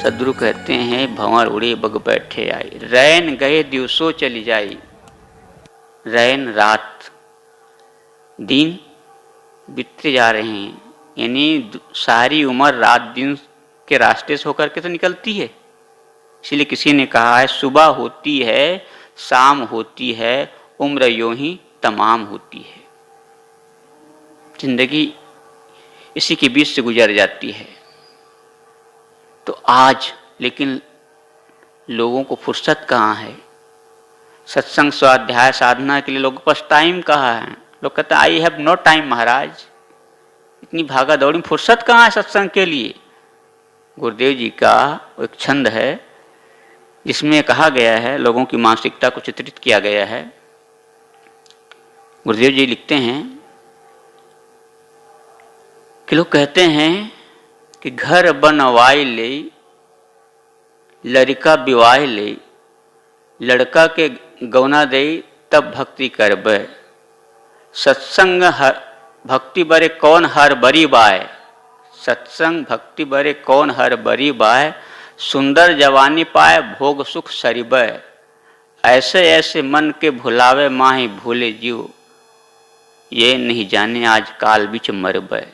सदगुरु कहते हैं भंवर उड़े बग बैठे आई, रैन गए दिवसों चली जाई। रैन रात, दिन बीतते जा रहे हैं, यानी सारी उम्र रात दिन के रास्ते से होकर के तो निकलती है। इसलिए किसी ने कहा है सुबह होती है शाम होती है, उम्र यूं ही तमाम होती है। जिंदगी इसी के बीच से गुजर जाती है। तो आज लेकिन लोगों को फुर्सत कहाँ है? सत्संग स्वाध्याय साधना के लिए लोगों के पास टाइम कहाँ है? लोग कहते हैं आई हैव नो टाइम महाराज, इतनी भागा दौड़ी में फुर्सत कहाँ है सत्संग के लिए? गुरुदेव जी का एक छंद है जिसमें कहा गया है, लोगों की मानसिकता को चित्रित किया गया है। गुरुदेव जी लिखते हैं कि लोग कहते हैं कि घर बनवाई ले, लड़का विवाह ले, लड़का के गौना दे तब भक्ति करबे। सत्संग भक्ति बरे कौन हर बरी बाय, सत्संग भक्ति बरे कौन हर बरी बाय। सुंदर जवानी पाए भोग सुख सरिबे, ऐसे ऐसे मन के भुलावे माही भूले जीव। ये नहीं जाने आज काल बिच मरबे,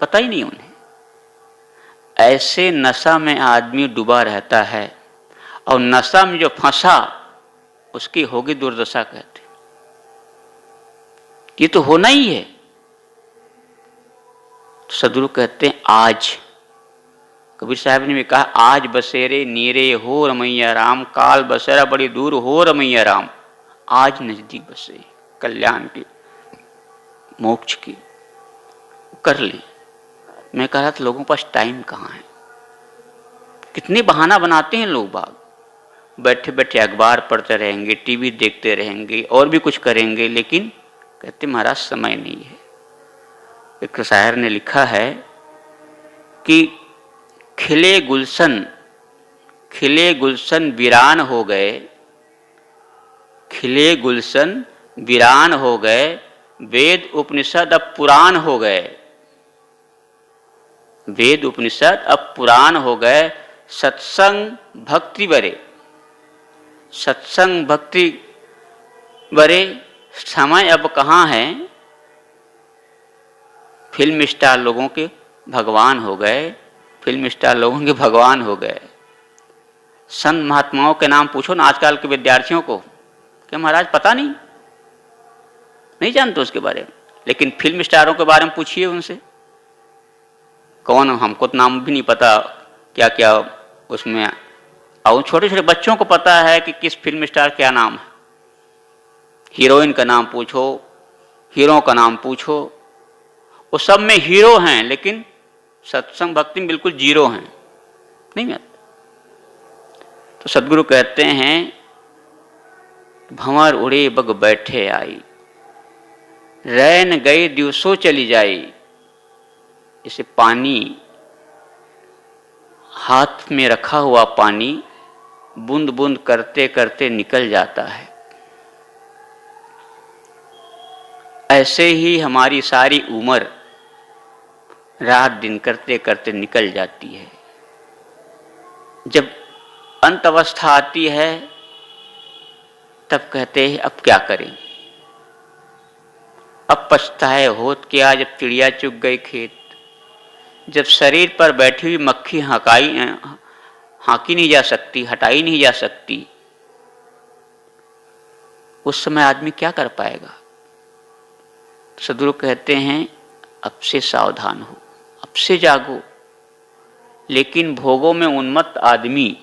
पता ही नहीं उन्हें। ऐसे नशा में आदमी डूबा रहता है और नशा में जो फंसा उसकी होगी दुर्दशा कहते। ये तो होना ही है। तो सदगुरु कहते हैं आज, कबीर साहब ने भी कहा आज बसेरे नीरे हो रमैया राम, काल बसेरा बड़ी दूर हो रमैया राम। आज नजदीक बसे कल्याण की मोक्ष की कर ले। मैं कह रहा था लोगों के पास टाइम कहाँ है? कितने बहाना बनाते हैं लोग बाग, बैठे बैठे अखबार पढ़ते रहेंगे, टीवी देखते रहेंगे और भी कुछ करेंगे, लेकिन कहते महाराज समय नहीं है। एक शायर ने लिखा है कि खिले गुलशन वीरान हो गए, खिले गुलशन वीरान हो गए, वेद उपनिषद अब पुराण हो गए। वेद उपनिषद अब पुराण हो गए, सत्संग भक्ति बरे, सत्संग भक्ति बरे समय अब कहाँ है। फिल्म स्टार लोगों के भगवान हो गए, फिल्म स्टार लोगों के भगवान हो गए। संत महात्माओं के नाम पूछो ना आजकल के विद्यार्थियों को, क्या महाराज पता नहीं जानते उसके बारे में। लेकिन फिल्म स्टारों के बारे में पूछिए उनसे, कौन, हमको तो नाम भी नहीं पता क्या क्या उसमें। और छोटे छोटे बच्चों को पता है कि किस फिल्म स्टार क्या नाम है। हीरोइन का नाम पूछो, हीरो का नाम पूछो, वो सब में हीरो हैं लेकिन सत्संग भक्ति में बिल्कुल जीरो हैं, नहीं है। तो सदगुरु कहते हैं भंवर उड़े बग बैठे आई, रैन गई दिवसों चली जाई। जैसे पानी, हाथ में रखा हुआ पानी बूंद बूंद करते करते निकल जाता है, ऐसे ही हमारी सारी उम्र रात दिन करते करते निकल जाती है। जब अंत अवस्था आती है तब कहते हैं अब क्या करें, अब पछताए होत क्या जब चिड़िया चुग गई खेत। जब शरीर पर बैठी हुई मक्खी हाँकी नहीं जा सकती, हटाई नहीं जा सकती, उस समय आदमी क्या कर पाएगा। सदगुरु कहते हैं अब से सावधान हो, अब से जागो। लेकिन भोगों में उन्मत्त आदमी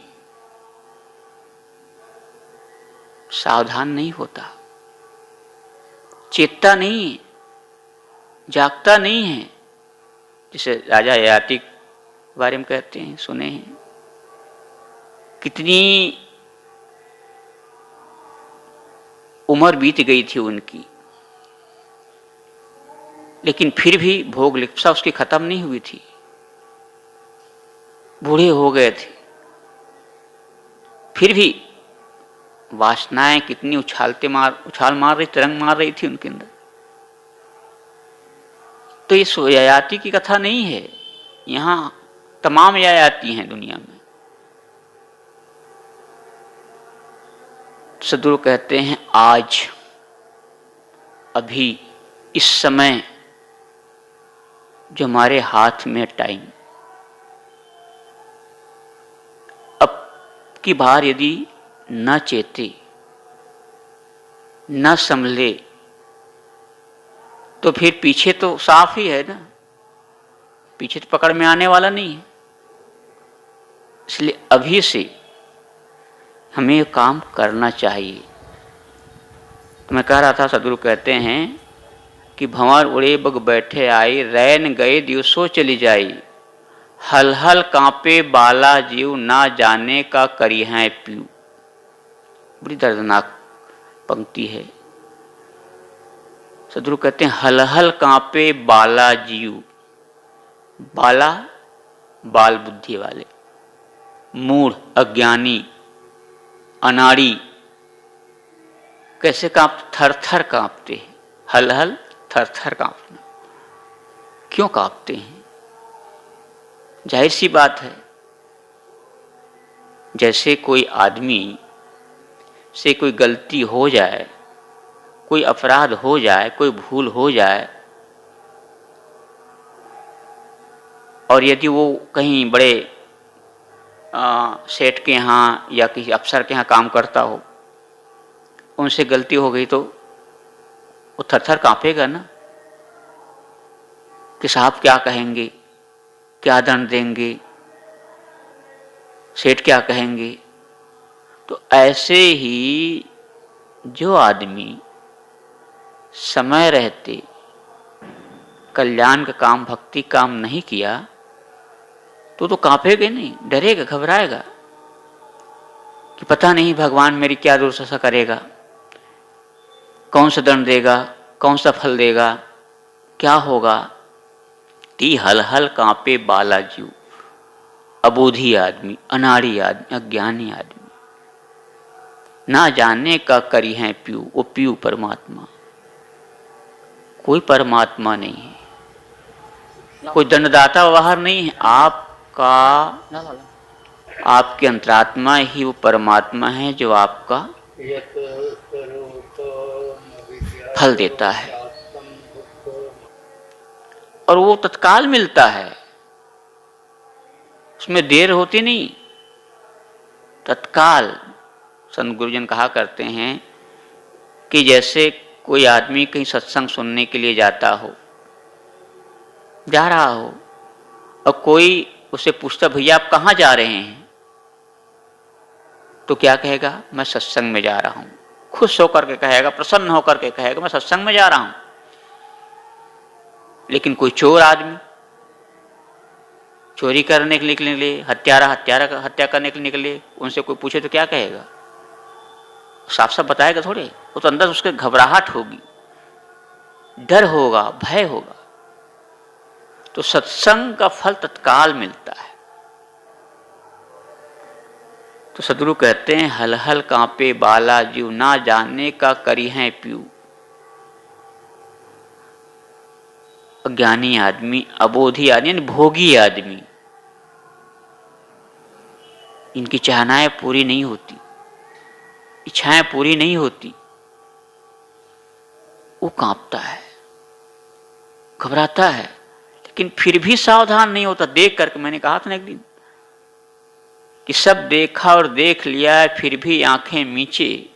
सावधान नहीं होता, चेतता नहीं है, जागता नहीं है। जिसे राजा ययाति के बारे में कहते हैं, सुने हैं कितनी उम्र बीत गई थी उनकी, लेकिन फिर भी भोग लिप्सा उसकी खत्म नहीं हुई थी। बूढ़े हो गए थे, फिर भी वासनाएं कितनी उछाल मार रही, तरंग मार रही थी उनके अंदर। तो ये ययाति की कथा नहीं है, यहाँ तमाम ययाति हैं दुनिया में। सदगुरु कहते हैं आज, अभी, इस समय जो हमारे हाथ में टाइम, अब की बार यदि न चेते, न संभले, तो फिर पीछे तो साफ ही है ना, पीछे तो पकड़ में आने वाला नहीं है। इसलिए अभी से हमें ये काम करना चाहिए। तो मैं कह रहा था, सदगुरु कहते हैं कि भंवर उड़े बग बैठे आई, रैन गए दिवसों चली जाई, हल हल कांपे बाला जीव, ना जाने का करी है पीऊ। बड़ी दर्दनाक पंक्ति है। सदगुरु कहते हैं हल हल कांपे बाला जीव। बाला बाल बुद्धि वाले, मूढ़, अज्ञानी, अनाड़ी कैसे थर थर कांपते हैं। हल हल थर थर कांपना, क्यों कांपते हैं? जाहिर सी बात है, जैसे कोई आदमी से कोई गलती हो जाए, कोई अपराध हो जाए, कोई भूल हो जाए, और यदि वो कहीं बड़े सेठ के यहाँ या किसी अफसर के यहाँ काम करता हो, उनसे गलती हो गई तो वो थर-थर कांपेगा ना कि साहब क्या कहेंगे, क्या दंड देंगे, सेठ क्या कहेंगे। तो ऐसे ही जो आदमी समय रहते कल्याण का काम, भक्ति काम नहीं किया, तो कांपेगा नहीं, डरेगा, घबराएगा कि पता नहीं भगवान मेरी क्या दुर्दशा करेगा, कौन सा दंड देगा, कौन सा फल देगा, क्या होगा। ती हल हल कांपे बाला जीव। अबोधी आदमी, अनाड़ी आदमी, अज्ञानी आदमी, ना जाने का करी है पीऊ। वो पीऊ परमात्मा, कोई परमात्मा नहीं है, कोई दंडदाता बाहर नहीं है। आपके अंतरात्मा ही वो परमात्मा है जो आपका फल देता है, और वो तत्काल मिलता है, उसमें देर होती नहीं, तत्काल। संत गुरुजन कहा करते हैं कि जैसे कोई आदमी कहीं सत्संग सुनने के लिए जाता हो, जा रहा हो, और कोई उसे पूछता भैया आप कहाँ जा रहे हैं, तो क्या कहेगा, मैं सत्संग में जा रहा हूं। खुश होकर के कहेगा, प्रसन्न होकर के कहेगा मैं सत्संग में जा रहा हूं। लेकिन कोई चोर आदमी चोरी करने के निकले, हत्या करने के लिए निकले, उनसे कोई पूछे तो क्या कहेगा, साफ साफ बताएगा थोड़े। वो तो अंदर उसके घबराहट होगी, डर होगा, भय होगा। तो सत्संग का फल तत्काल मिलता है। तो सदगुरु कहते हैं हल हल कांपे बाला जीव, ना जाने का करी है पीऊ। अज्ञानी आदमी, अबोधी आदमी, भोगी आदमी, इनकी चाहनाएं पूरी नहीं होती, इच्छाएं पूरी नहीं होती, वो कांपता है, घबराता है, लेकिन फिर भी सावधान नहीं होता। देख करके, मैंने कहा था ना एक दिन कि सब देखा और देख लिया है, फिर भी आंखें मीचे,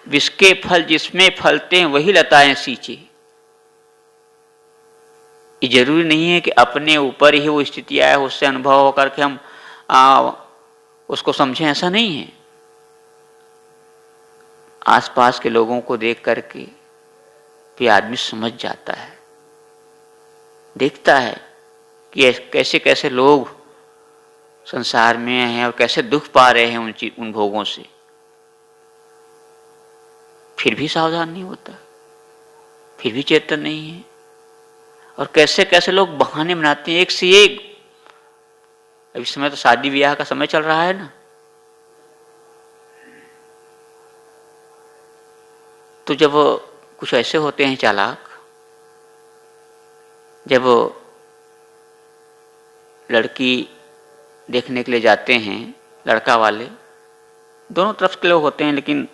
विष के फल जिसमें फलते हैं वही लताएं सींचे। ये जरूरी नहीं है कि अपने ऊपर ही वो स्थिति आए, उससे अनुभव होकर के हम उसको समझें, ऐसा नहीं है। आसपास के लोगों को देख करके भी आदमी समझ जाता है, देखता है कि कैसे कैसे लोग संसार में हैं और कैसे दुख पा रहे हैं उन भोगों से, फिर भी सावधान नहीं होता, फिर भी चेतन नहीं है। और कैसे कैसे लोग बहाने बनाते हैं, एक से एक। अब इस समय तो शादी ब्याह का समय चल रहा है ना, तो जब कुछ ऐसे होते हैं चालाक, जब लड़की देखने के लिए जाते हैं, लड़का वाले, दोनों तरफ के लोग होते हैं, लेकिन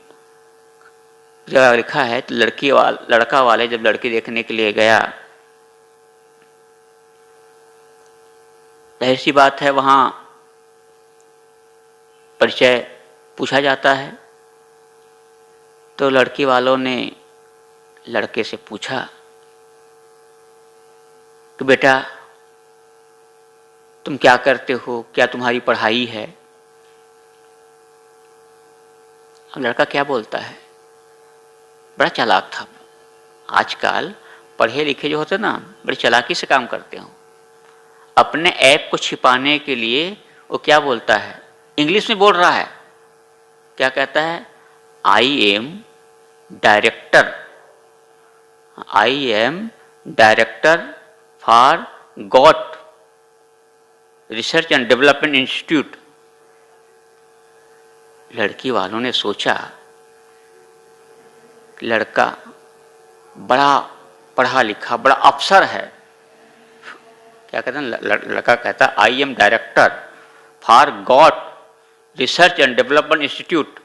जगह लिखा है तो लड़का वाले जब लड़की देखने के लिए गया, जाहिर सी बात है वहाँ परिचय पूछा जाता है। तो लड़की वालों ने लड़के से पूछा कि बेटा तुम क्या करते हो, क्या तुम्हारी पढ़ाई है? अब लड़का क्या बोलता है, बड़ा चालाक था। आजकल पढ़े लिखे जो होते ना बड़ी चालाकी से काम करते हो। अपने ऐप को छिपाने के लिए वो क्या बोलता है, इंग्लिश में बोल रहा है। क्या कहता है, I am director for got research and development institute. लड़की वालों ने सोचा कि लड़का बड़ा पढ़ा लिखा, बड़ा अफसर है। क्या कहते हैं, लड़का कहता है I am director for got research and development institute.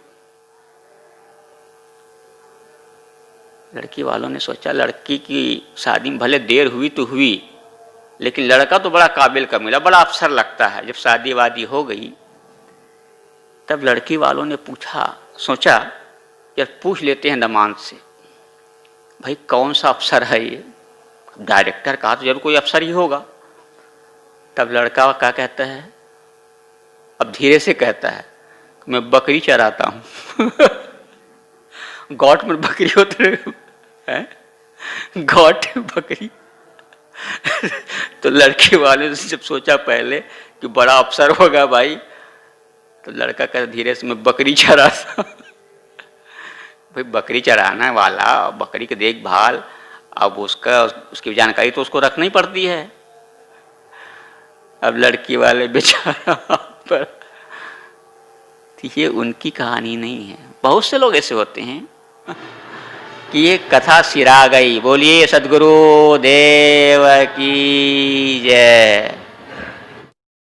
लड़की वालों ने सोचा लड़की की शादी में भले देर हुई तो हुई, लेकिन लड़का तो बड़ा काबिल का मिला, बड़ा अफसर लगता है। जब शादी वादी हो गई तब लड़की वालों ने सोचा यार पूछ लेते हैं दामाद से, भाई कौन सा अफसर है ये? डायरेक्टर कहा तो जरूर कोई अफसर ही होगा। तब लड़का क्या कहता है, अब धीरे से कहता है मैं बकरी चराता हूँ। गॉट में बकरी होते हैं, गॉट बकरी। तो लड़के वाले ने जब सोचा पहले कि बड़ा अफसर होगा भाई, तो लड़का कहता धीरे से मैं बकरी चराता। भाई बकरी चराना वाला, बकरी की देखभाल, अब उसकी जानकारी तो उसको रखनी पड़ती है। अब लड़की वाले बेचारा पर, तो ये उनकी कहानी नहीं है, बहुत से लोग ऐसे होते हैं कि ये कथा सिरा गई। बोलिए सद्गुरु देव की जय।